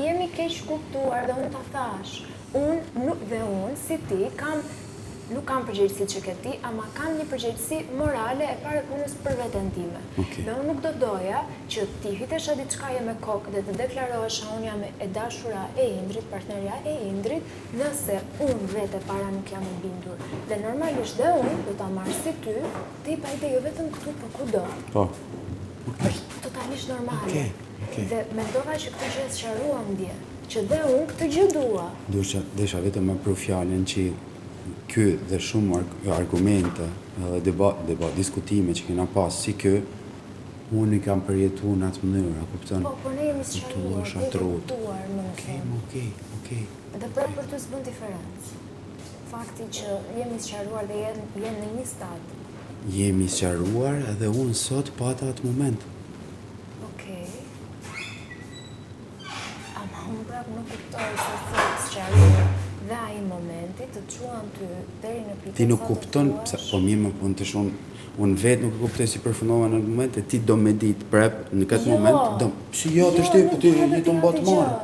jemi keq kuptuar dhe unë ta thash. Unë si ti nuk kam përgjegjësitë që ke ti, ama kam një përgjegjësi morale e pare punës për veten time. Dhe unë nuk do doja që ti hitesha diçkaje me kokë dhe të deklarohesha unë jam e dashura e Indrit, partnerja e Indrit, nëse unë vetë e para nuk jam e bindur. Dhe normalisht dhe unë do ta marr si ty, ti pa ide jo vetëm këtu, po kudo. Po. Është totalisht normale. Dhe mendova që këtë gjë sqaruam dje, që dhe unë këtë gjë dua. Desha vetëm me pru fjalën që ky dhe shumë argumente edhe diskutime që kena pas si ky, unë i kam përjetuar në atë mënyrë, a kupton? Po ne jemi sqaruar, ti ke kuptuar, më thënë. Okej. Dhe pra për të s'bën diferencë. Fakti që jemi sqaruar dhe jenë në një stad. Jemi sqaruar edhe unë sot pata atë moment. Okej. Ama unë prapë nuk kuptoj se sqaruar dhe ai momenti të çuan ty deri në pikën. Ti nuk kupton, po mirë më punë të shumë, unë vetë nuk kuptoj si përfundova në moment e ti do me ditë prep në këtë moment, si jo të shtyp, ti jeton botë marë.